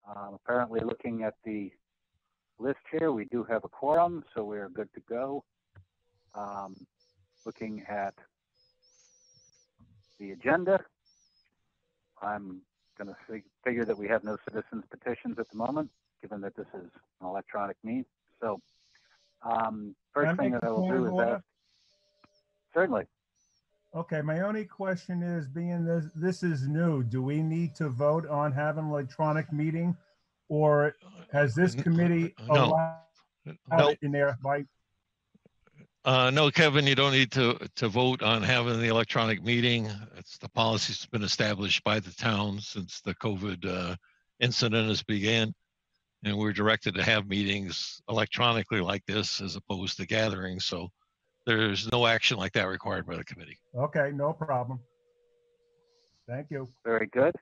Apparently, looking at the list here, we do have a quorum, so we're good to go. Looking at the agenda, I'm going to figure that we have no citizens petitions at the moment, given that this is an electronic meeting. So first thing that I will do is ask. Certainly. Okay, my only question is, being this is new, do we need to vote on having an electronic meeting, or has this committee allowed it in there by? No, Kevin, you don't need to vote on having the electronic meeting. It's the policy that's been established by the town since the COVID incident has began. And we're directed to have meetings electronically like this as opposed to gatherings. So there's no action like that required by the committee. Okay, no problem. Thank you. Very good.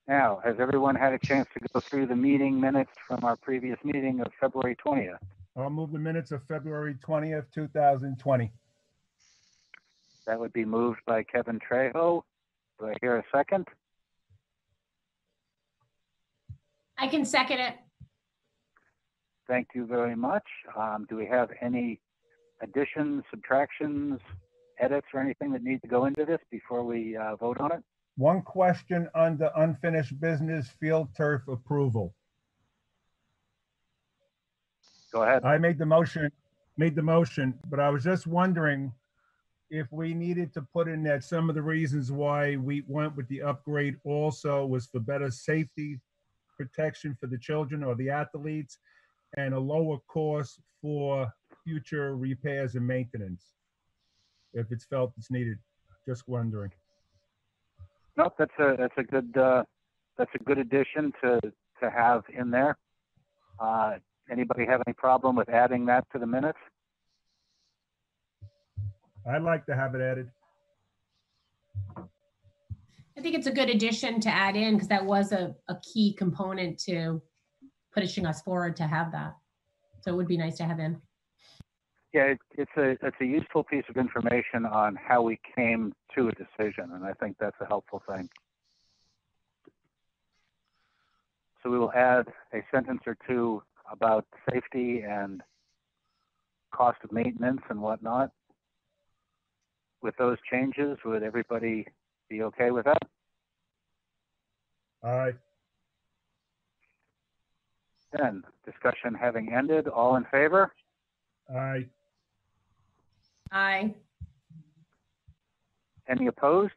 Now, has everyone had a chance to go through the meeting minutes from our previous meeting of February 20th? I'll move the minutes of February 20th, 2020. That would be moved by Kevin Trejo. Do I hear a second? I can second it. Thank you very much. Do we have any additions, subtractions, edits, or anything that need to go into this before we vote on it? One question on the unfinished business field turf approval. Go ahead. I made the motion, but I was just wondering if we needed to put in that some of the reasons why we went with the upgrade also was for better safety protection for the children or the athletes, and a lower cost for future repairs and maintenance, if it's felt it's needed. Just wondering. Nope, that's a good addition to have in there. Anybody have any problem with adding that to the minutes? I'd like to have it added. I think it's a good addition to add in, because that was a key component to pushing us forward to have that. So it would be nice to have in. Yeah, it's a useful piece of information on how we came to a decision, and I think that's a helpful thing. So we will add a sentence or two about safety and cost of maintenance and whatnot. With those changes, would everybody be okay with that? All right. Then, discussion having ended, all in favor? Aye. Aye. Any opposed?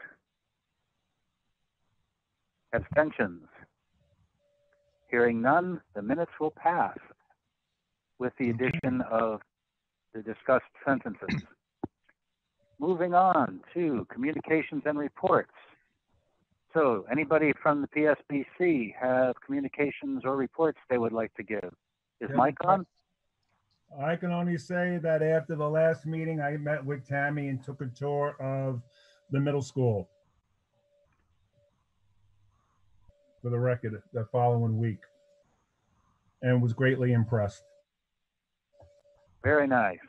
Abstentions? Hearing none, the minutes will pass with the addition of the discussed sentences. Moving on to communications and reports. So anybody from the PSBC have communications or reports they would like to give? Is Mike on? I can only say that after the last meeting, I met with Tammy and took a tour of the middle school for the record the following week, and was greatly impressed. Very nice.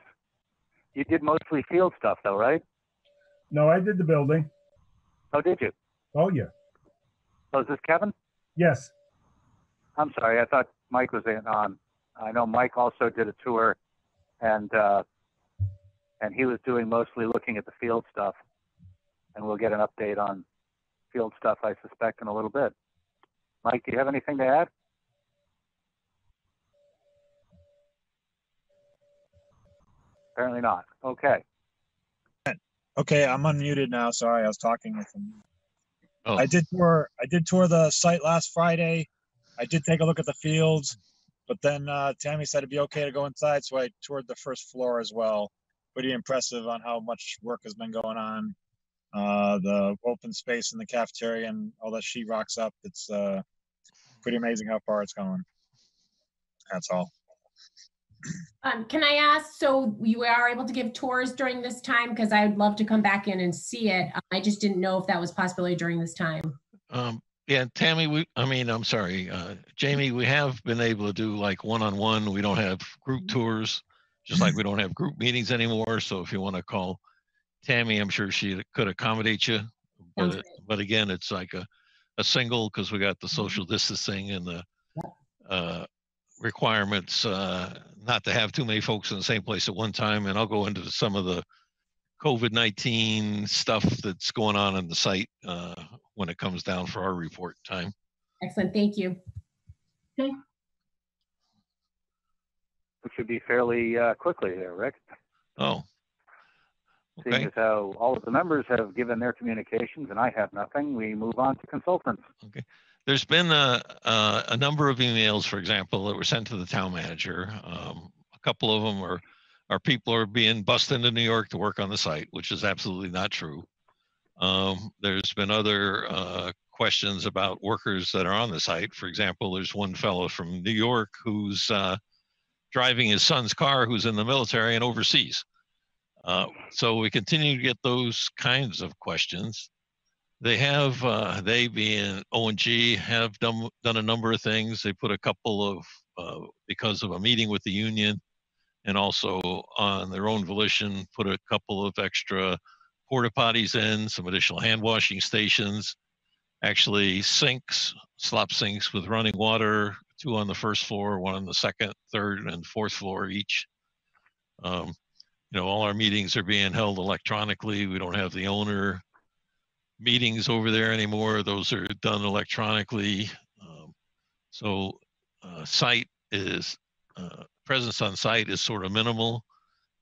You did mostly field stuff though, right? No, I did the building. Oh, did you? Oh, yeah. Oh, is this Kevin? Yes. I'm sorry, I thought Mike was in on. I know Mike also did a tour, and he was doing mostly looking at the field stuff, and we'll get an update on field stuff, I suspect, in a little bit. Mike, do you have anything to add? Apparently not. Okay. Okay, I'm unmuted now. Sorry, I was talking with him. Oh. I did tour the site last Friday. I did take a look at the fields, but then Tammy said it'd be okay to go inside, so I toured the first floor as well. Pretty impressive on how much work has been going on. The open space in the cafeteria and all that sheetrock's up. It's pretty amazing how far it's going. That's all. Can I ask, so you are able to give tours during this time? Because I'd love to come back in and see it. I just didn't know if that was possibility during this time. Yeah, Tammy, Jamie, we have been able to do like one-on-one. We don't have group tours, just like we don't have group meetings anymore. So if you want to call Tammy, I'm sure she could accommodate you. But again, it's like a a single because we got the social distancing and the requirements not to have too many folks in the same place at one time. And I'll go into some of the COVID-19 stuff that's going on the site when it comes down for our report time. Excellent, thank you. Which should be fairly quickly there, Rick. Oh, Seeing okay. as how all of the members have given their communications and I have nothing, we move on to consultants. Okay. There's been a number of emails, for example, that were sent to the town manager. A couple of them are people are being bussed into New York to work on the site, which is absolutely not true. There's been other questions about workers that are on the site. For example, there's one fellow from New York who's driving his son's car who's in the military and overseas. So we continue to get those kinds of questions. They have, they being O&G, have done a number of things. They put a couple of, because of a meeting with the union, and also on their own volition, put a couple of extra porta potties in, some additional hand washing stations, actually sinks, slop sinks with running water, 2 on the first floor, 1 on the second, third, and fourth floor each. You know, all our meetings are being held electronically. We don't have the owner meetings over there anymore. Those are done electronically. So site is, presence on site is sort of minimal.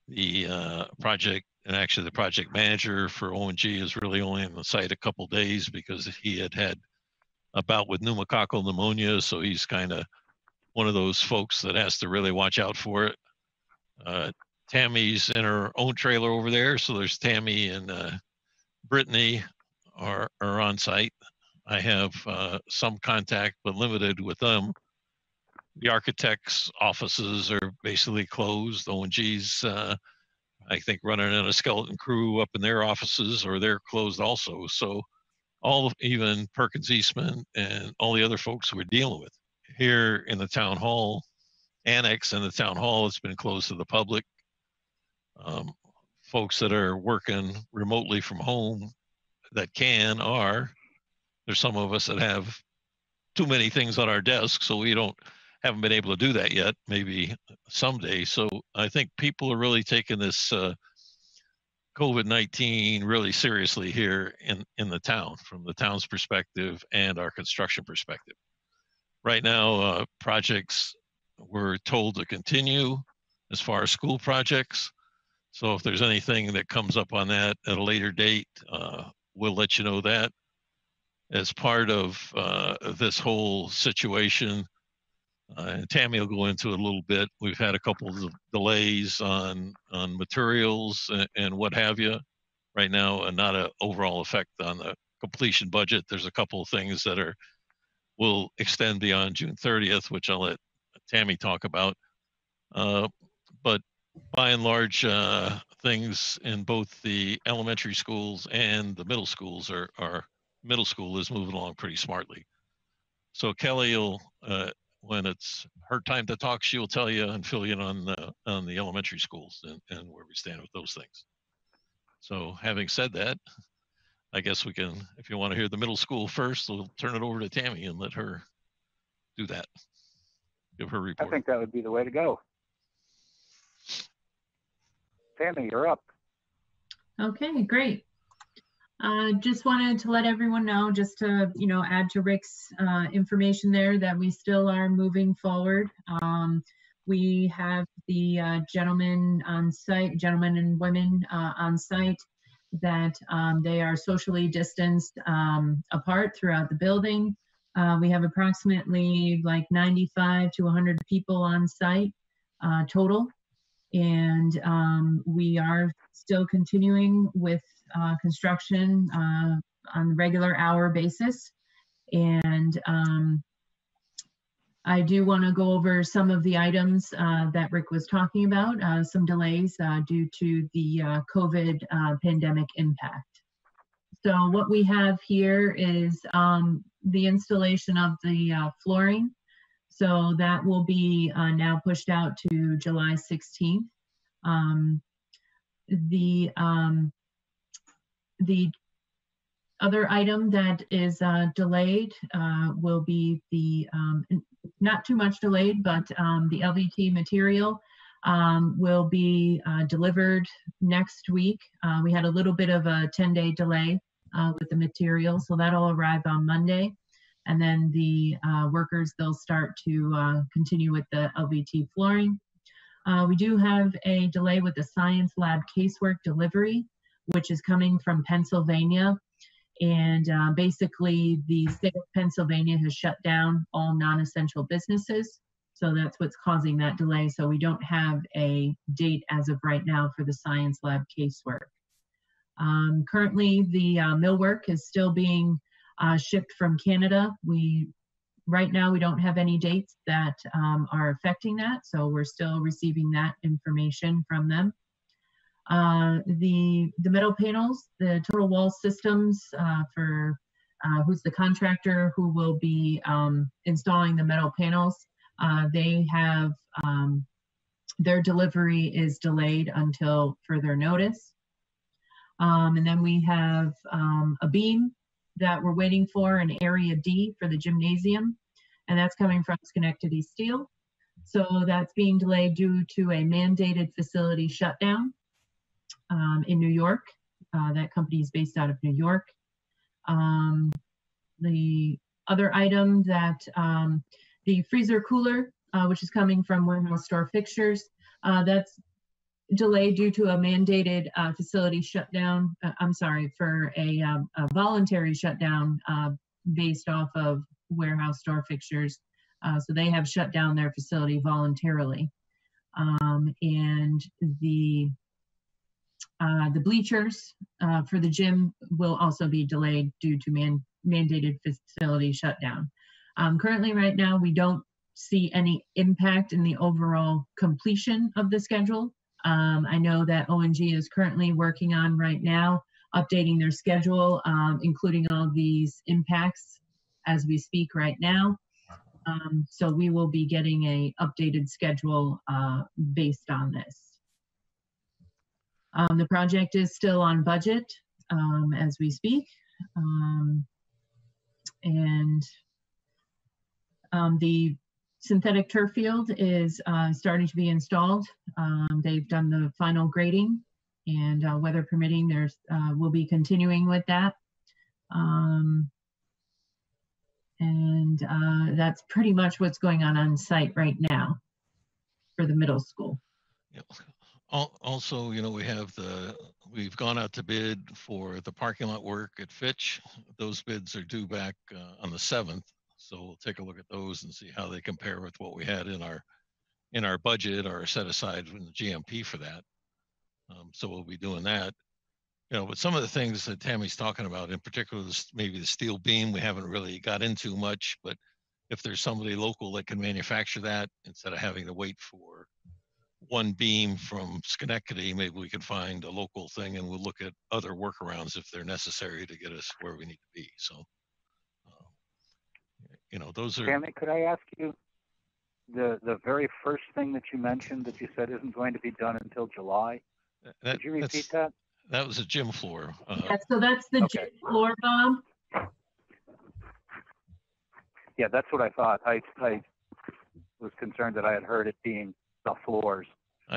The project, and actually the project manager for O&G is really only on the site a couple days because he had a bout with pneumococcal pneumonia. So he's kind of one of those folks that has to really watch out for it. Tammy's in her own trailer over there. So there's Tammy and Brittany are on site. I have some contact, but limited with them. The architects' offices are basically closed. O&G's, I think, running in a skeleton crew up in their offices, or they're closed also. So even Perkins Eastman and all the other folks we're dealing with here in the town hall, annex in the town hall, it's been closed to the public. Folks that are working remotely from home that there's some of us that have too many things on our desk, so we haven't been able to do that yet, maybe someday. So I think people are really taking this COVID-19 really seriously here in the town, from the town's perspective and our construction perspective. Right now, projects we're told to continue as far as school projects. So if there's anything that comes up on that at a later date, we'll let you know that. As part of this whole situation, and Tammy will go into it a little bit, we've had a couple of delays on materials and what have you. Right now, and not an overall effect on the completion budget. There's a couple of things that will extend beyond June 30th, which I'll let Tammy talk about. But by and large, things in both the elementary schools and the middle schools middle school is moving along pretty smartly. So Kelly will, when it's her time to talk, she'll tell you and fill you in on the elementary schools and where we stand with those things. So having said that, I guess we can, if you want to hear the middle school first, we'll turn it over to Tammy and let her do that. Give her report. I think that would be the way to go. Tammy, you're up. Okay, great. Just wanted to let everyone know, just to, add to Rick's information there, that we still are moving forward. We have the gentlemen on site, gentlemen and women on site, that they are socially distanced apart throughout the building. We have approximately like 95 to 100 people on site total. And we are still continuing with construction on a regular hour basis. And I do want to go over some of the items that Rick was talking about, some delays due to the COVID pandemic impact. So what we have here is the installation of the flooring. So that will be now pushed out to July 16th. The other item that is delayed will be the, not too much delayed, but the LVT material will be delivered next week. We had a little bit of a 10-day delay with the material, so that'll arrive on Monday. And then the workers, they'll start to continue with the LVT flooring. We do have a delay with the science lab casework delivery, which is coming from Pennsylvania. And basically the state of Pennsylvania has shut down all non-essential businesses. So that's what's causing that delay. So we don't have a date as of right now for the science lab casework. Currently the millwork is still being shipped from Canada. Right now we don't have any dates that are affecting that. So we're still receiving that information from them. The metal panels, the total wall systems for who's the contractor who will be installing the metal panels, they have their delivery is delayed until further notice. And then we have a beam that we're waiting for, an area D for the gymnasium, and that's coming from Schenectady Steel. So that's being delayed due to a mandated facility shutdown in New York. That company is based out of New York. The other item that the freezer cooler, which is coming from Warehouse Store Fixtures, that's delayed due to a mandated facility shutdown. I'm sorry, for a voluntary shutdown based off of Warehouse Store Fixtures. So they have shut down their facility voluntarily. And the bleachers for the gym will also be delayed due to mandated facility shutdown. Currently right now, we don't see any impact in the overall completion of the schedule. I know that ONG is currently working on right now, updating their schedule, including all these impacts as we speak right now. So we will be getting a updated schedule based on this. The project is still on budget as we speak. The synthetic turf field is starting to be installed. They've done the final grading, and weather permitting, we'll be continuing with that. That's pretty much what's going on site right now for the middle school. Yep. Also, you know, we've gone out to bid for the parking lot work at Fitch. Those bids are due back on the 7th. So we'll take a look at those and see how they compare with what we had in our budget or set aside in the GMP for that. So we'll be doing that. You know, but some of the things that Tammy's talking about, in particular, maybe the steel beam, we haven't really got into much, but if there's somebody local that can manufacture that instead of having to wait for one beam from Schenectady, maybe we can find a local thing, and we'll look at other workarounds if they're necessary to get us where we need to be. So, you know, those are. Tammy, could I ask you the very first thing that you mentioned that you said isn't going to be done until July? Could you repeat that? That was a gym floor. Yeah, so that's the gym floor, Bob. Yeah, that's what I thought. I was concerned that I had heard it being the floors.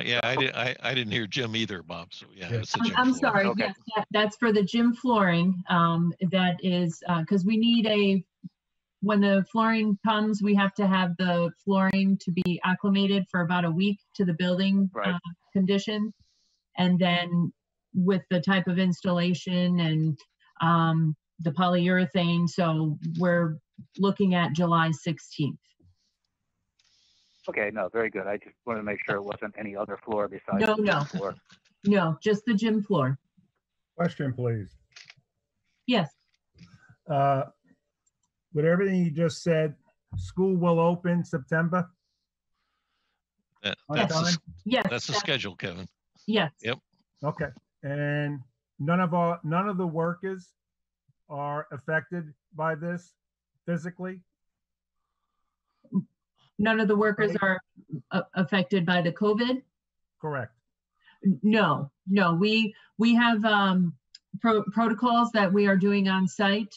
Yeah, I didn't hear gym either, Bob. So yeah, it's the gym I'm floor. sorry. Okay. Yes, that's for the gym flooring. That is because we need when the flooring comes, we have to have the flooring to be acclimated for about a week to the building conditions, and then with the type of installation and the polyurethane. So we're looking at July 16th. Okay, no, very good. I just wanted to make sure it wasn't any other floor besides No, the gym floor. No, just the gym floor. Question, please. Yes. With everything you just said, school will open September? That's Yes. That's the schedule, Kevin. Yes. Yep. Okay. And none of the workers are affected by this physically? None of the workers are affected by the COVID? Correct. No. We have protocols that we are doing on site,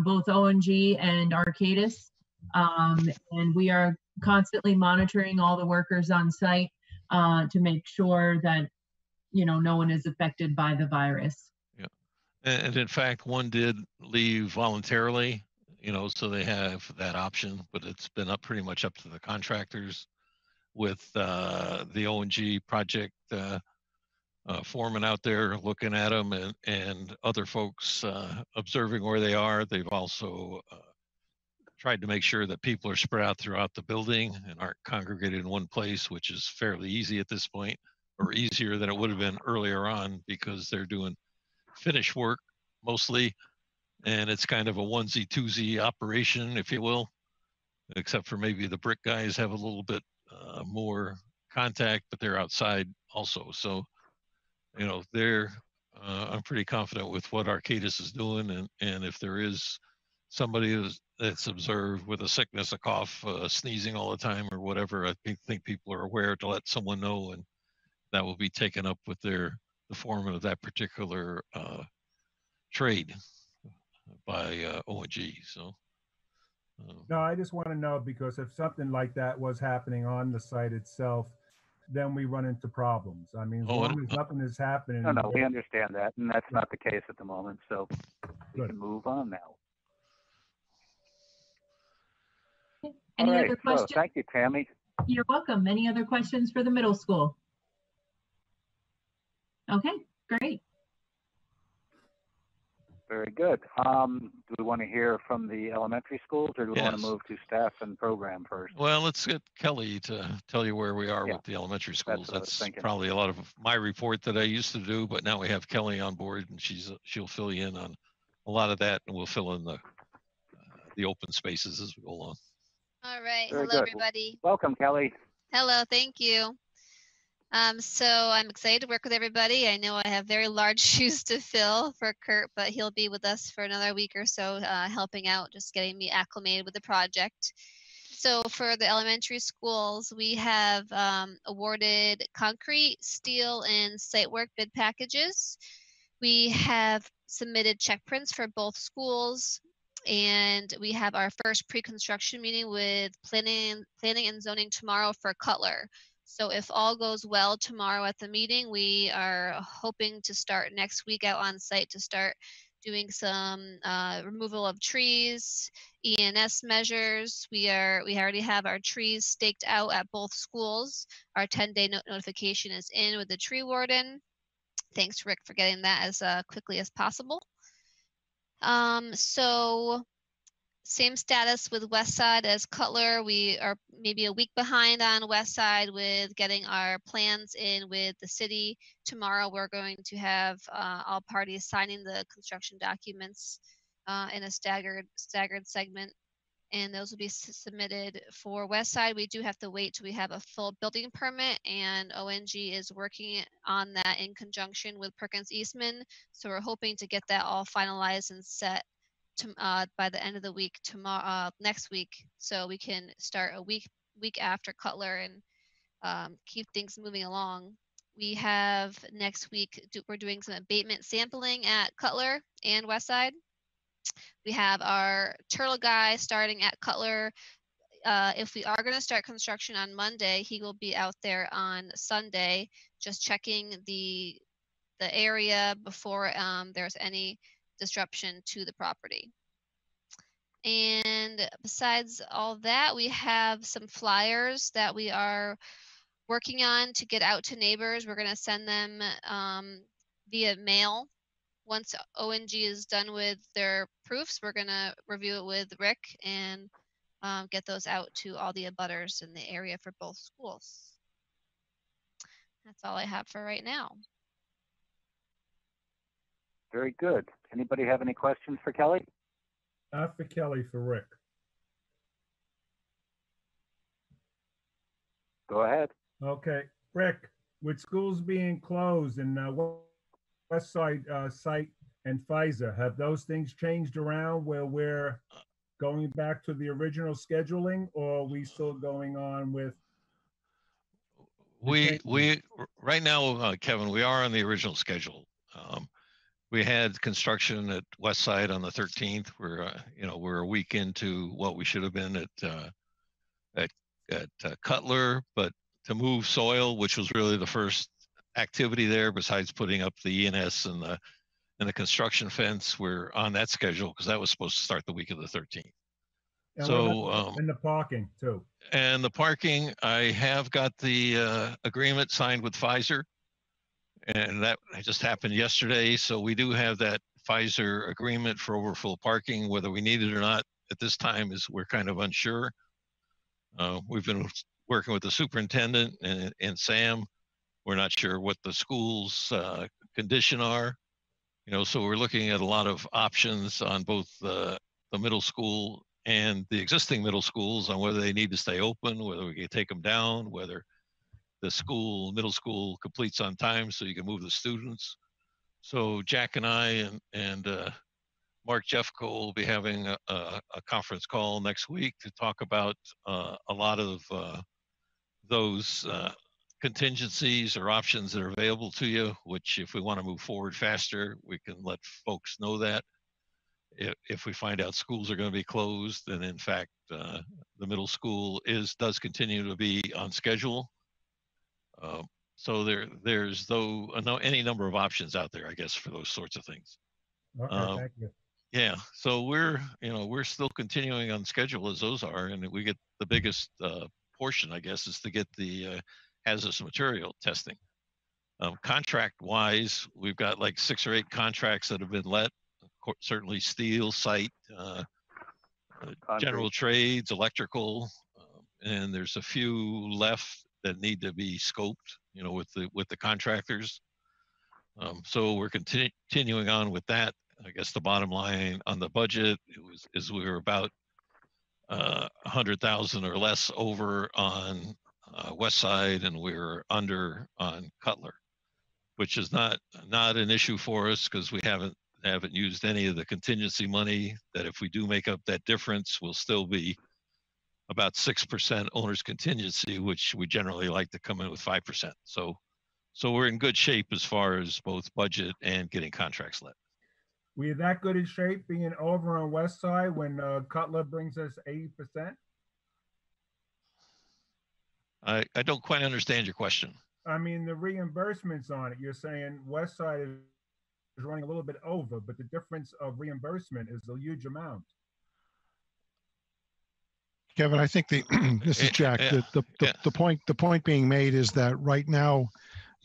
both ONG and Arcadis. And we are constantly monitoring all the workers on site to make sure that, no one is affected by the virus. Yeah. And in fact, one did leave voluntarily, so they have that option, but it's been pretty much up to the contractors with the ONG project foreman out there looking at them and other folks observing where they are. They've also tried to make sure that people are spread out throughout the building and aren't congregated in one place, which is fairly easy at this point, or easier than it would have been earlier on, because they're doing finish work mostly, and it's kind of a onesie twosie operation, if you will, except for maybe the brick guys have a little bit more contact, but they're outside also. So, they're I'm pretty confident with what Arcadis is doing, and if there is somebody that's observed with a sickness, a cough, sneezing all the time or whatever, I think people are aware to let someone know, and that will be taken up with the foreman of that particular trade by ONG. So. No, I just want to know, because if something like that was happening on the site itself, then we run into problems. I mean, as long as nothing is happening. No, we understand that, and that's not the case at the moment, so we can move on now. Any other questions? So, thank you, Tammy. You're welcome. Any other questions for the middle school? Okay, great. Very good. Do we want to hear from the elementary schools, or do we want to move to staff and program first? Well, let's get Kelly to tell you where we are with the elementary schools. That's probably a lot of my report that I used to do, but now we have Kelly on board, and she'll fill you in on a lot of that, and we'll fill in the open spaces as we go along. All right. Very Hello, good. everybody. Welcome, Kelly. Hello. Thank you. So I'm excited to work with everybody. I know I have very large shoes to fill for Kurt, but he'll be with us for another week or so, helping out, just getting me acclimated with the project. So for the elementary schools, we have awarded concrete, steel, and site work bid packages. We have submitted check prints for both schools, and we have our first pre-construction meeting with planning and zoning tomorrow for Cutler. So if all goes well tomorrow at the meeting, we are hoping to start next week out on site to start doing some removal of trees, ENS measures. We already have our trees staked out at both schools. Our 10-day notification is in with the tree warden. Thanks, Rick, for getting that as quickly as possible. So same status with West Side as Cutler. We are maybe a week behind on West Side with getting our plans in with the city. Tomorrow we're going to have all parties signing the construction documents in a staggered segment, and those will be submitted. For West Side, we do have to wait till we have a full building permit, and ONG is working on that in conjunction with Perkins Eastman. So we're hoping to get that all finalized and set by the end of the week tomorrow, next week, so we can start a week after Cutler and keep things moving along. We have next week, we're doing some abatement sampling at Cutler and Westside. We have our turtle guy starting at Cutler. If we are going to start construction on Monday, he will be out there on Sunday, just checking the area before there's any disruption to the property. And besides all that, we have some flyers that we are working on to get out to neighbors. We're going to send them via mail. Once ONG is done with their proofs, we're going to review it with Rick and get those out to all the abutters in the area for both schools. That's all I have for right now. Very good. Anybody have any questions for Kelly? Not for Kelly, for Rick. Go ahead. Okay, Rick, with schools being closed and West Side site and Pfizer, have those things changed around where we're going back to the original scheduling, or are we still going on with? We right now, Kevin, we are on the original schedule. We had construction at West Side on the 13th. We're a week into what we should have been at Cutler, but to move soil, which was really the first activity there, besides putting up the ENS and the construction fence, we're on that schedule because that was supposed to start the week of the 13th. And So, and the parking too. And the parking, I have got the agreement signed with Pfizer, and that just happened yesterday. So we do have that Pfizer agreement for overflow parking. Whether we need it or not at this time we're kind of unsure. We've been working with the superintendent and Sam. We're not sure what the school's condition are. So we're looking at a lot of options on both the middle school and the existing middle schools on whether they need to stay open, whether we can take them down, whether the middle school completes on time so you can move the students. So Jack and I and Mark Jeffco will be having a conference call next week to talk about a lot of those contingencies or options that are available to you, which if we want to move forward faster, we can let folks know that. If we find out schools are going to be closed, and in fact, the middle school does continue to be on schedule. So there's any number of options out there, I guess, for those sorts of things. Okay, thank you. Yeah, so we're still continuing on schedule as those are, and we get the biggest portion, I guess, is to get the hazardous material testing. Contract-wise, we've got like 6 or 8 contracts that have been let. Certainly steel, site, general trades, electrical, and there's a few left that need to be scoped, with the contractors. So we're continuing on with that. I guess the bottom line on the budget is we were about 100,000 or less over on West Side, and we were under on Cutler, which is not an issue for us because we haven't used any of the contingency money. That if we do make up that difference, we'll still be about 6% owner's contingency, which we generally like to come in with 5%. So we're in good shape as far as both budget and getting contracts let. Were you that good in shape being over on West Side when Cutler brings us 80%? I don't quite understand your question. I mean, the reimbursements on it, you're saying West Side is running a little bit over, but the difference of reimbursement is a huge amount. Kevin, I think this is Jack. The point being made is that right now,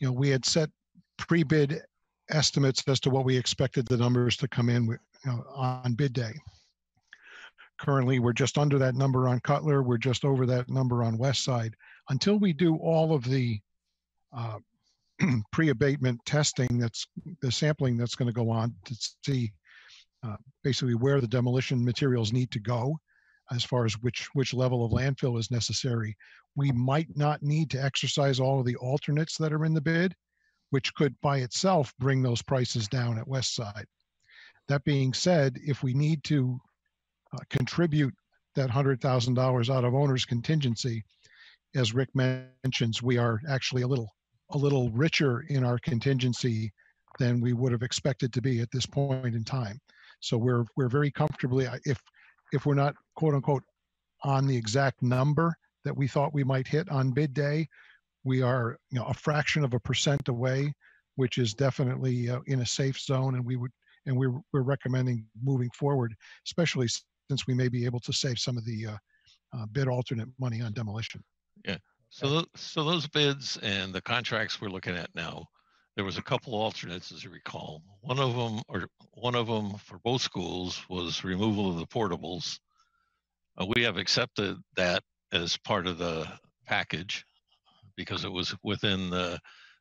we had set pre-bid estimates as to what we expected the numbers to come in with, on bid day. Currently, we're just under that number on Cutler. We're just over that number on West Side. Until we do all of the pre-abatement testing, that's the sampling that's going to go on to see basically where the demolition materials need to go as far as which level of landfill is necessary. We might not need to exercise all of the alternates that are in the bid, which could by itself bring those prices down at West Side. That being said, if we need to contribute that $100,000 out of owner's contingency, as Rick mentions, we are actually a little richer in our contingency than we would have expected to be at this point in time. So we're very comfortably, if we're not quote unquote on the exact number that we thought we might hit on bid day, we are a fraction of a % away, which is definitely in a safe zone, and we're recommending moving forward, especially since we may be able to save some of the bid alternate money on demolition. Yeah. So those bids and the contracts we're looking at now, there was a couple alternates, as you recall. One of them for both schools was removal of the portables. We have accepted that as part of the package because it was within the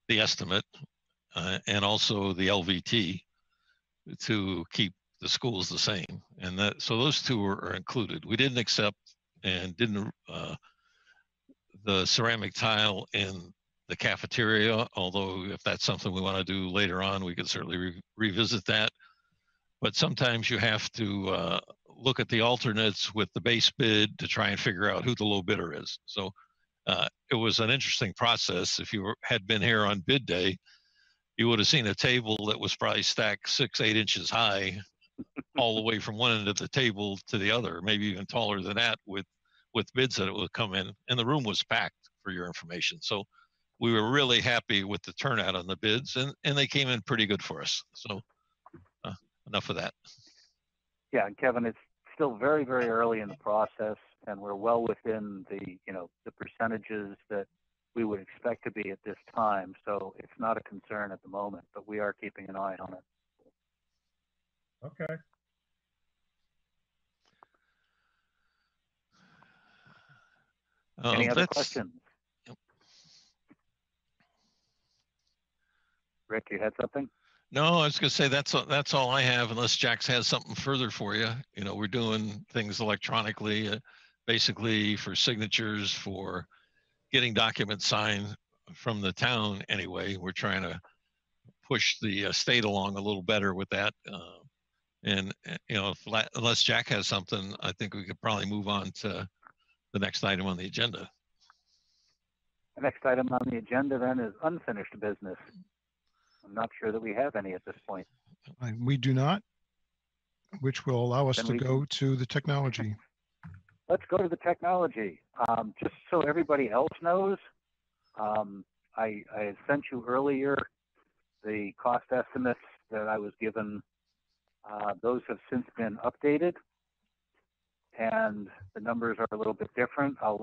estimate, and also the LVT to keep the schools the same. And so those two are included. We didn't accept and didn't the ceramic tile in the cafeteria, although if that's something we want to do later on, we could certainly revisit that. But sometimes you have to look at the alternates with the base bid to try and figure out who the low bidder is. So it was an interesting process. If you had been here on bid day, you would have seen a table that was probably stacked 6-8 inches high all the way from one end of the table to the other, maybe even taller than that, with bids that would come in, and the room was packed, for your information. So we were really happy with the turnout on the bids, and they came in pretty good for us. So enough of that. Yeah, and Kevin, it's still very, very early in the process, and we're well within the, the percentages that we would expect to be at this time. So it's not a concern at the moment, but we are keeping an eye on it. Okay. Any other questions? Yep. Rick, you had something? No, I was going to say that's all I have, unless Jax has something further for you. We're doing things electronically, basically for signatures, for getting documents signed from the town. Anyway, we're trying to push the state along a little better with that. Unless Jack has something, I think we could probably move on to the next item on the agenda. The next item on the agenda then is unfinished business. I'm not sure that we have any at this point. We do not, which will allow us Then to go to the technology. Let's go to the technology. Just so everybody else knows, I had sent you earlier the cost estimates that I was given. Those have since been updated, and the numbers are a little bit different. I'll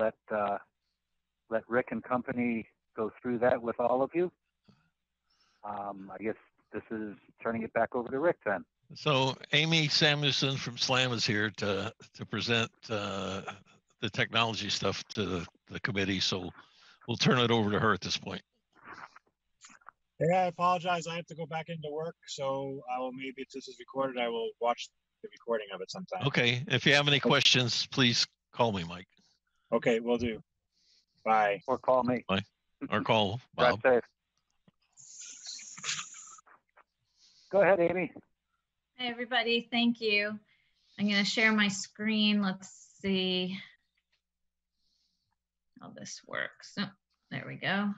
let Rick and company go through that with all of you. I guess this is turning it back over to Rick then. So Amy Samuelson from SLAM is here to present the technology stuff to the committee. So we'll turn it over to her at this point. Yeah, I apologize. I have to go back into work, so I will, maybe if this is recorded, I will watch the recording of it sometime. Okay. If you have any questions, please call me, Mike. Okay, will do. Bye. Or call me. Bye. Or call Drive Bob. safe. Go ahead, Amy. Hey, everybody. Thank you. I'm going to share my screen. Let's see how this works. Oh, there we go.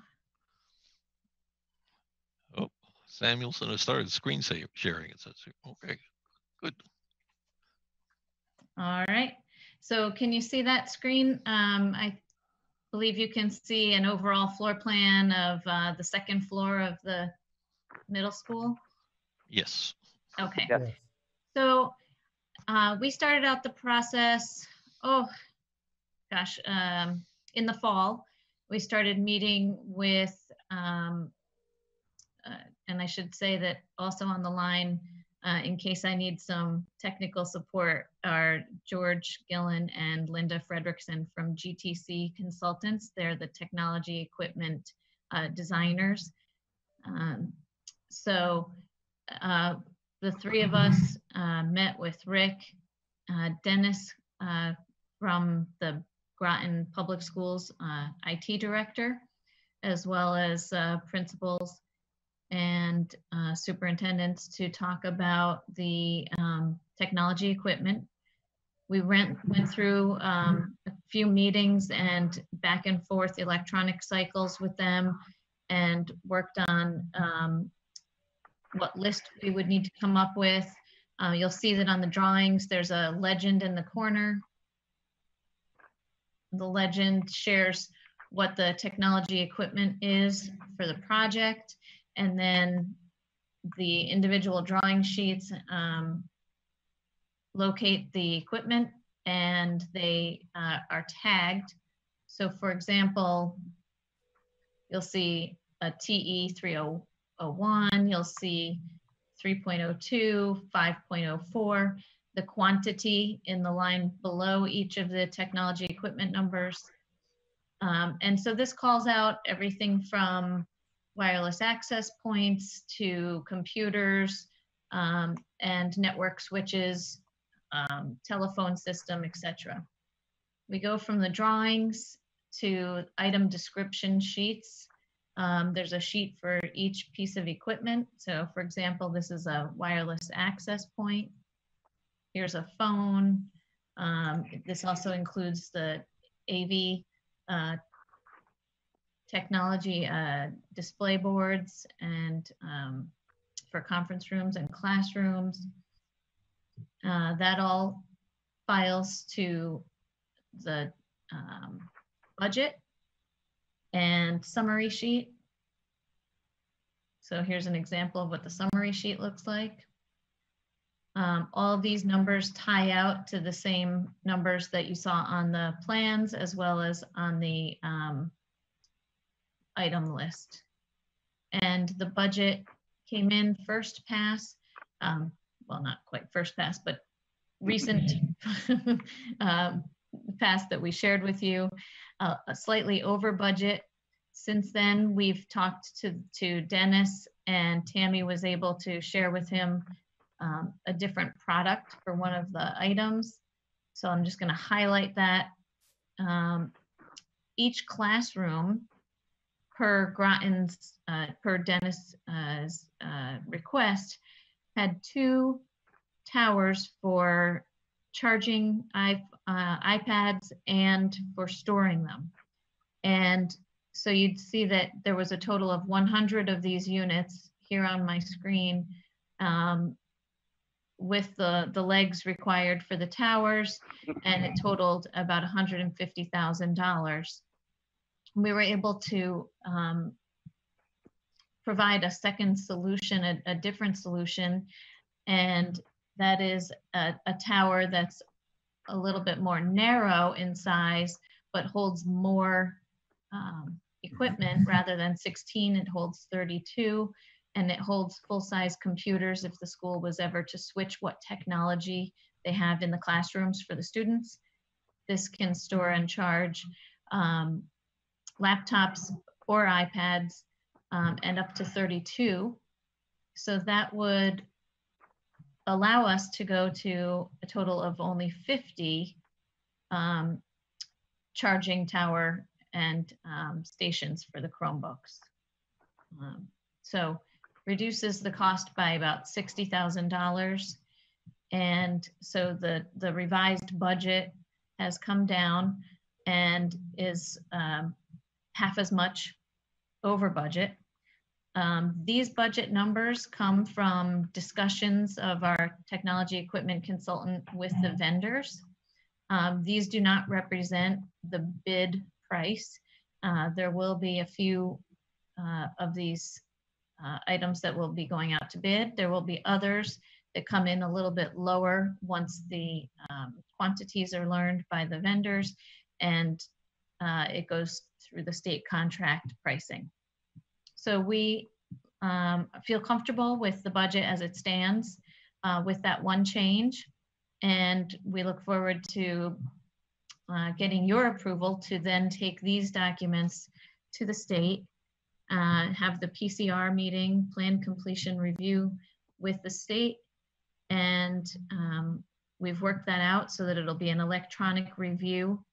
Oh, Samuelson has started screen sharing. It says, okay, good. All right. So can you see that screen? I believe you can see an overall floor plan of the second floor of the middle school. Yes. Okay. Yes. So we started out the process, in the fall. We started meeting with, and I should say that also on the line, in case I need some technical support, are George Gillen and Linda Fredrickson from GTC Consultants. They're the technology equipment designers. The three of us met with Rick, Dennis from the Groton Public Schools IT director, as well as principals and superintendents to talk about the technology equipment. We went through a few meetings and back and forth electronic cycles with them, and worked on what list we would need to come up with. You'll see that on the drawings, there's a legend in the corner. The legend shares what the technology equipment is for the project, and then the individual drawing sheets locate the equipment, and they are tagged. So for example, you'll see a TE 301, you'll see 3.02, 5.04, the quantity in the line below each of the technology equipment numbers. And so this calls out everything from wireless access points to computers and network switches, telephone system, etc. We go from the drawings to item description sheets. There's a sheet for each piece of equipment. So for example, this is a wireless access point. Here's a phone. This also includes the AV technology display boards and for conference rooms and classrooms. That all files to the budget and summary sheet. So here's an example of what the summary sheet looks like. All of these numbers tie out to the same numbers that you saw on the plans as well as on the item list. And the budget came in first pass, well, not quite first pass, but recent pass that we shared with you, slightly over budget. Since then, we've talked to Dennis, and Tammy was able to share with him a different product for one of the items. So I'm just going to highlight that. Each classroom, per Groton's, per Dennis' request, had 2 towers for charging iPads and for storing them. And so you'd see that there was a total of 100 of these units here on my screen, with the legs required for the towers, and it totaled about $150,000. We were able to provide a second solution, a different solution, and that is a tower that's a little bit more narrow in size, but holds more equipment. Rather than 16, it holds 32, and it holds full-size computers if the school was ever to switch what technology they have in the classrooms for the students. This can store and charge laptops or iPads, and up to 32. So that would allow us to go to a total of only 50 charging tower and stations for the Chromebooks. So reduces the cost by about $60,000. And so the revised budget has come down and is half as much over budget. These budget numbers come from discussions of our technology equipment consultant with the vendors. These do not represent the bid price. There will be a few of these items that will be going out to bid. There will be others that come in a little bit lower once the quantities are learned by the vendors, and it goes through the state contract pricing. So we feel comfortable with the budget as it stands with that one change, and we look forward to getting your approval to then take these documents to the state, have the PCR meeting, plan completion review with the state, and we've worked that out so that it'll be an electronic review,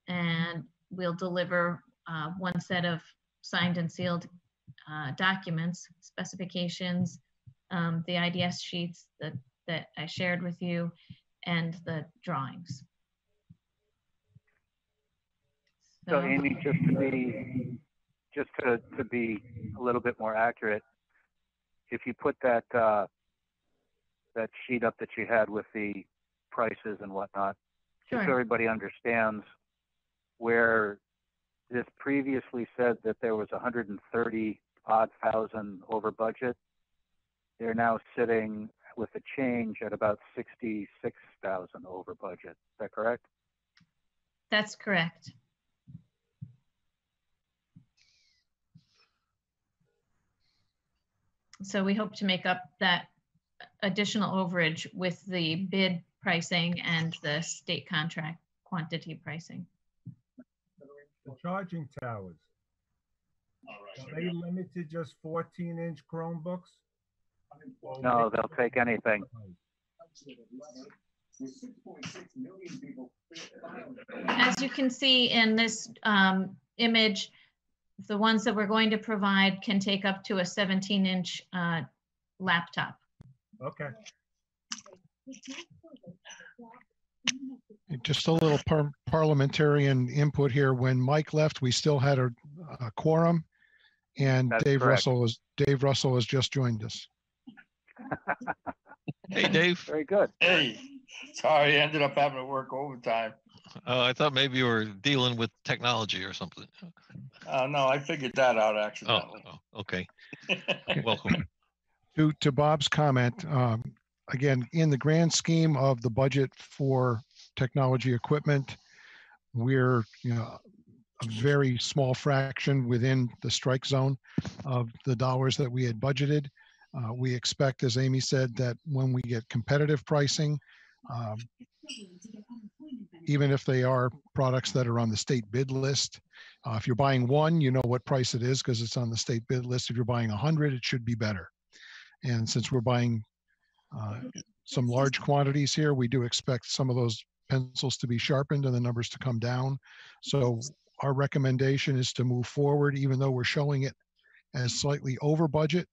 and we'll deliver one set of signed and sealed documents, specifications, the IDS sheets that I shared with you, and the drawings. So Amy, just to be a little bit more accurate, if you put that that sheet up that you had with the prices and whatnot, Sure. just so everybody understands, where this previously said that there was 130-odd thousand over budget, they're now sitting with a change at about 66,000 over budget. Is that correct? That's correct. So we hope to make up that additional overage with the bid pricing and the state contract quantity pricing. The charging towers, are they limited to just 14-inch Chromebooks? No, they'll take anything. As you can see in this image, the ones that we're going to provide can take up to a 17-inch laptop. Okay. Just a little parliamentarian input here. When Mike left, we still had a a quorum. And That's Dave correct. Russell has just joined us. Hey, Dave. Very good. Hey, sorry, I ended up having to work overtime. I thought maybe you were dealing with technology or something. No, I figured that out Oh, accidentally. okay. Welcome. To Bob's comment, again, in the grand scheme of the budget for technology equipment, we're a very small fraction within the strike zone of the dollars that we had budgeted. We expect, as Amy said, that when we get competitive pricing, even if they are products that are on the state bid list, if you're buying one, you know what price it is because it's on the state bid list. If you're buying 100, it should be better. And since we're buying some large quantities here, we do expect some of those pencils to be sharpened and the numbers to come down. So our recommendation is to move forward, even though we're showing it as slightly over budget,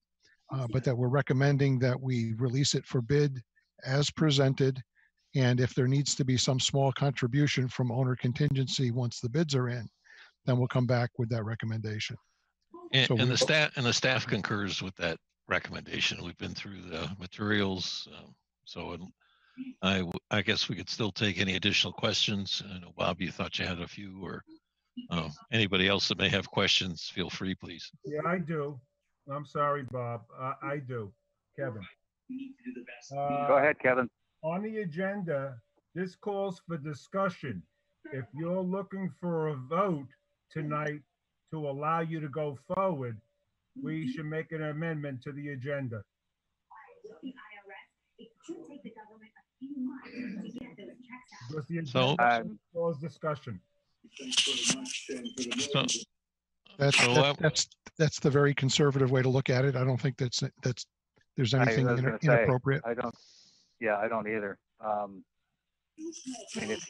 but that we're recommending that we release it for bid as presented. And if there needs to be some small contribution from owner contingency once the bids are in, then we'll come back with that recommation. And, So and we- the staff concurs with that recommendation. We've been through the materials. So I guess we could still take any additional questions. I know, Bob, you thought you had a few, or anybody else that may have questions, feel free, please. Yeah, I do. I'm sorry, Bob. I do. Kevin. Go ahead, Kevin. On the agenda, this calls for discussion. If you're looking for a vote tonight to allow you to go forward, we should make an amendment to the agenda. Because the So- agenda calls discussion. So, That's the very conservative way to look at it. I don't think there's anything I was gonna say, inappropriate. I don't either. I mean,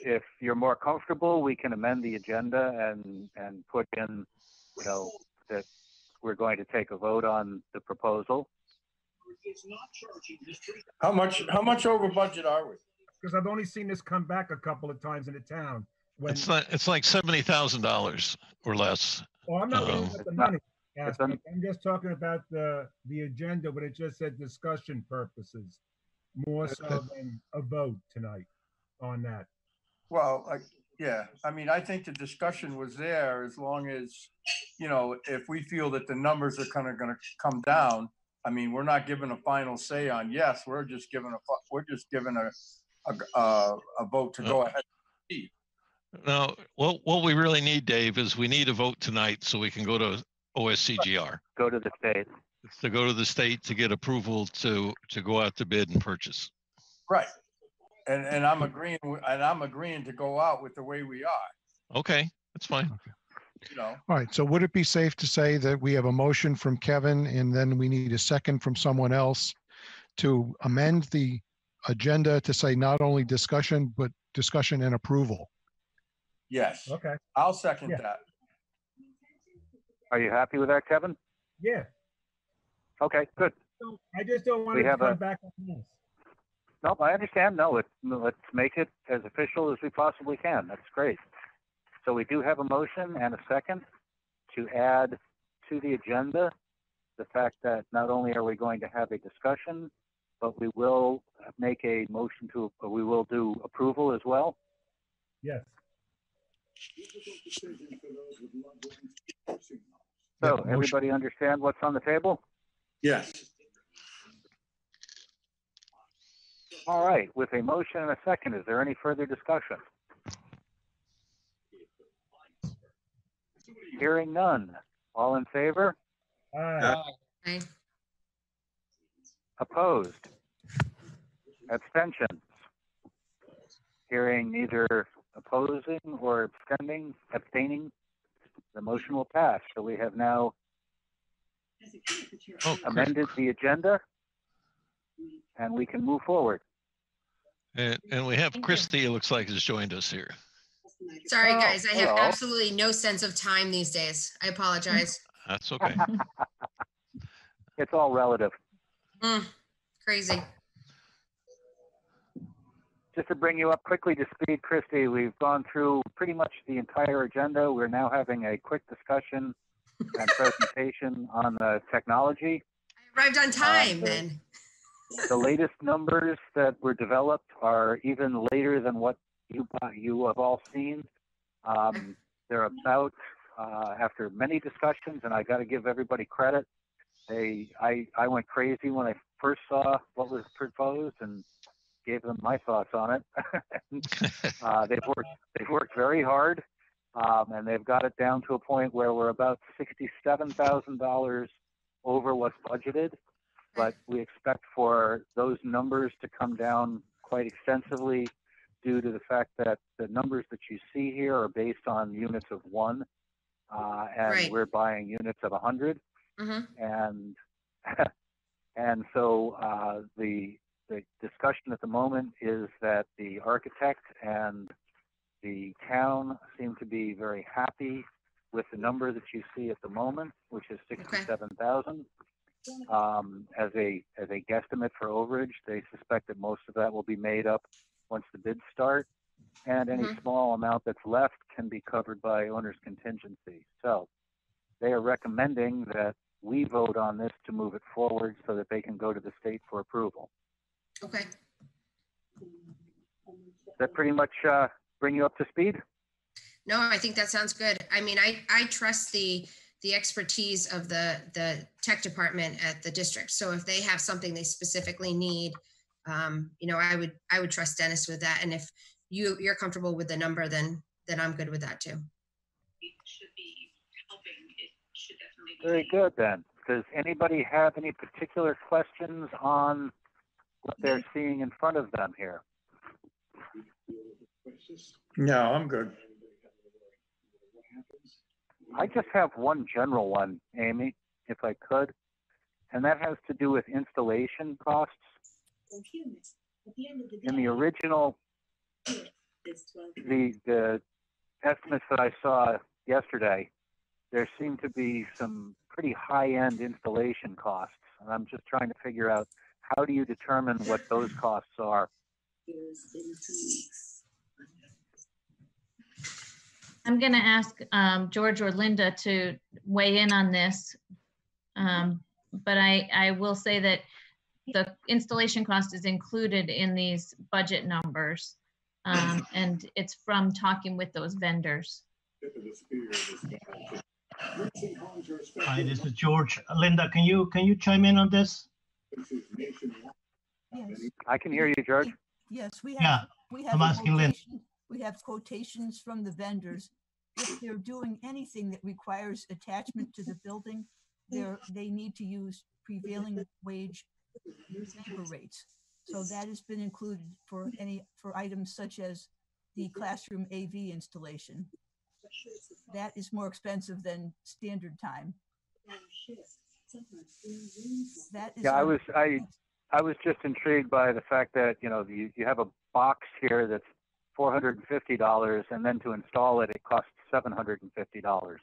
if you're more comfortable, we can amend the agenda and put in, that we're going to take a vote on the proposal. How much over budget are we? Because I've only seen this come back a couple of times in the town. When, it's like $70,000 or less. oh, I'm not worried about the It's not- money it's aspect. I'm just talking about the agenda, but it just said discussion purposes, more so than a vote tonight on that. Well, yeah, I mean, I think the discussion was there as long as, if we feel that the numbers are kind of going to come down. I mean, we're not giving a final say on yes. We're just giving a vote to go ahead. Now, what we really need, Dave, is we need a vote tonight so we can go to OSCGR. Go to the state. It's to go to the state to get approval to go out to bid and purchase. Right. And I'm agreeing to go out with the way we are. Okay, that's fine. All right, so would it be safe to say that we have a motion from Kevin and then we need a second from someone else to amend the agenda to say not only discussion, but discussion and approval? Yes. Okay. I'll second Yeah. that. Are you happy with that, Kevin? Yeah. Okay, good. So I just don't want We to have come back on this. No, I understand. No, let's make it as official as we possibly can. That's great. So we do have a motion and a second to add to the agenda the fact that not only are we going to have a discussion, but we will make a motion we will do approval as well. Yes. So motion. everybody understand what's on the table? Yes. All right, with a motion and a second, is there any further discussion? Hearing none. All in favor? Aye. Opposed? Abstentions? Hearing neither opposing or abstaining, the motion will pass. So we have now amended the agenda and we can move forward. And we have Thank you. Christy, it looks like, has joined us here. Sorry, Oh, guys. I have hello. absolutely no sense of time these days. I apologize. That's okay. It's all relative. Crazy. Just to bring you up quickly to speed, Christy, we've gone through pretty much the entire agenda. We're now having a quick discussion and presentation on the technology. I arrived on time the- then. The latest numbers that were developed are even later than what you have all seen. They're about, after many discussions, and I got to give everybody credit. I went crazy when I first saw what was proposed and gave them my thoughts on it. They've worked very hard, and they've got it down to a point where we're about $67,000 over what's budgeted. But we expect for those numbers to come down quite extensively due to the fact that the numbers that you see here are based on units of 1, and Right. we're buying units of 100. Mm-hmm. And so the discussion at the moment is that the architect and the town seem to be very happy with the number that you see at the moment, which is 67,000. As a guesstimate for overage, they suspect that most of that will be made up once the bids start, and any small amount that's left can be covered by owner's contingency. So they are recommending that we vote on this to move it forward so that they can go to the state for approval. Okay. Does that pretty much bring you up to speed? No, I think that sounds good. I mean, I trust the expertise of the tech department at the district. So if they have something they specifically need, you know, I would trust Dennis with that. And if you're comfortable with the number, then I'm good with that too. Very good then. Does anybody have any particular questions on what they're seeing in front of them here? No, I'm good. I just have one general one, Amy, if I could, and that has to do with installation costs. In the original, the estimates that I saw yesterday, there seemed to be some pretty high-end installation costs, and I'm just trying to figure out how do you determine what those costs are? I'm going to ask George or Linda to weigh in on this. But I will say that the installation cost is included in these budget numbers. And it's from talking with those vendors. Hi, this is George. Linda, can you chime in on this? Yes. I can hear you, George. Yes, Yeah, I'm asking Linda. We have quotations from the vendors. If they're doing anything that requires attachment to the building, they need to use prevailing wage labor rates. So that has been included for items such as the classroom AV installation. That is more expensive than standard time. That is I was just intrigued by the fact that, you know, you have a box here that's $450, and then to install it, it costs $750.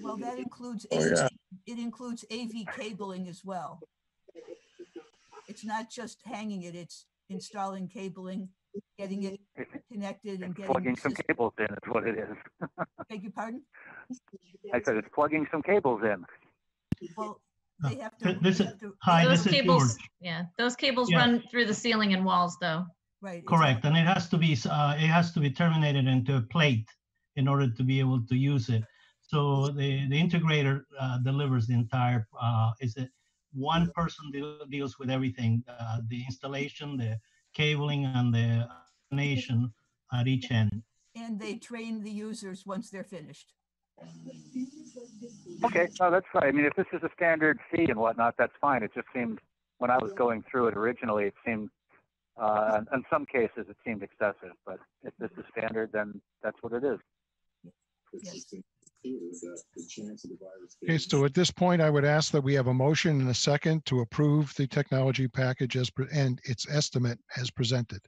Well, that includes it includes AV cabling as well. It's not just hanging it; it's installing cabling, getting it connected, and getting plugging some cables in is what it is. Beg your pardon? I said it's plugging some cables in. Well, they have to. This is George. Yeah, those cables Yeah. run through the ceiling and walls, though. Right. Correct, and it has to be terminated into a plate in order to be able to use it. So the integrator delivers the entire. Is it one person deals with everything? The installation, the cabling, and the nation at each end. And they train the users once they're finished. Okay, no, that's fine. I mean, if this is a standard fee and whatnot, that's fine. It just seemed, when I was going through it originally, it seemed, in some cases, it seemed excessive. But if this is standard, then that's what it is. Yes. Okay, so at this point, I would ask that we have a motion and a second to approve the technology package and its estimate as presented.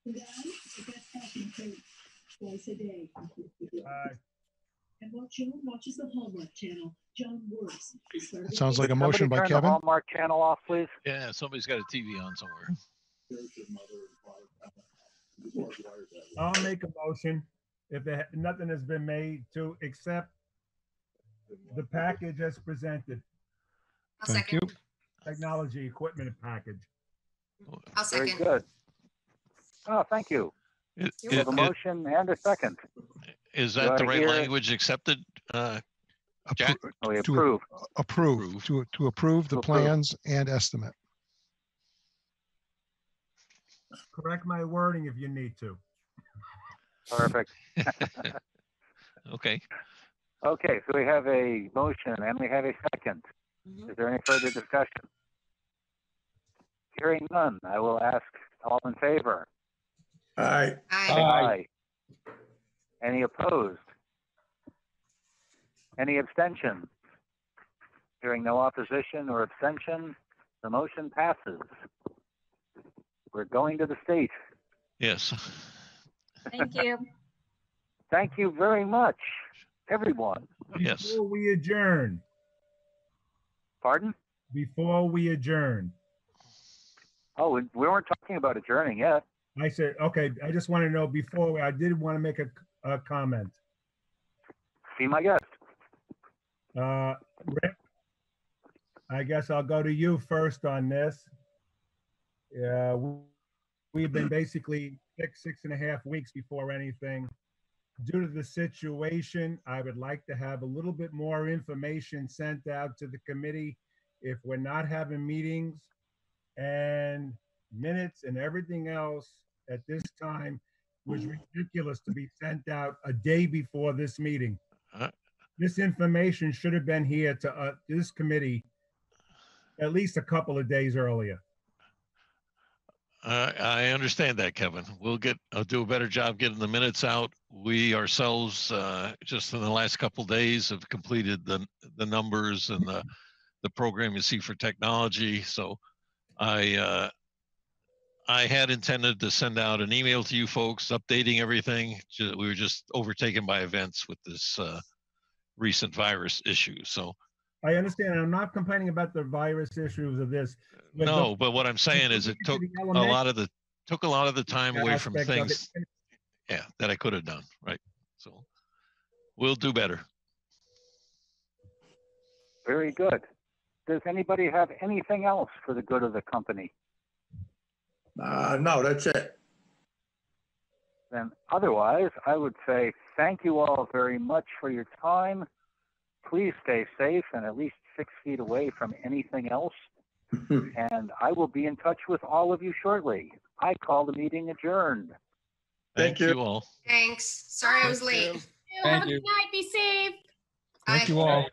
It sounds like a motion by Somebody turn Kevin. the Hallmark channel off, please. Yeah, somebody's got a TV on somewhere. I'll make a motion. if nothing has been made to accept the package as presented, I'll Thank second. you. technology equipment package. I'll Very second. good. Oh, thank you. It- We have a motion and a second. Is Do that I the right hear- language accepted? Jack? Oh, we To approve. approve, to approve the To approve. plans and estimate. Correct my wording if you need to. Perfect. Okay. Okay, so we have a motion and we have a second. Is there any further discussion? Hearing none, I will ask all in favor. Aye. Aye. Any opposed? Any abstentions? Hearing no opposition or abstention, the motion passes. We're going to the state. Yes. Thank you. Thank you very much, everyone. Yes. Before we adjourn, Pardon? before we adjourn, Oh, we weren't talking about adjourning yet. I said, okay, I just want to know before, I did want to make a comment. Be my guest. Rick, I guess I'll go to you first on this. We've been basically 6.5 weeks before anything. Due to the situation, I would like to have a little bit more information sent out to the committee if we're not having meetings and minutes and everything else at this time was ridiculous to be sent out a day before this meeting. This information should have been here to this committee at least a couple of days earlier. I understand that, Kevin. I'll do a better job getting the minutes out. We ourselves, just in the last couple of days, have completed the numbers and the program you see for technology. So I had intended to send out an email to you folks updating everything. We were just overtaken by events with this recent virus issue. So I understand. I'm not complaining about the virus issues of this. no, but what I'm saying is it took a lot of the time away from things, yeah, that I could have done, right? So we'll do better. Very good. Does anybody have anything else for the good of the company? No, that's it. Then otherwise, I would say thank you all very much for your time. Please stay safe and at least 6 feet away from anything else. And I will be in touch with all of you shortly. I call the meeting adjourned. Thank you all. Thanks. Sorry I was late. Have a good night. Be safe. Thank you all.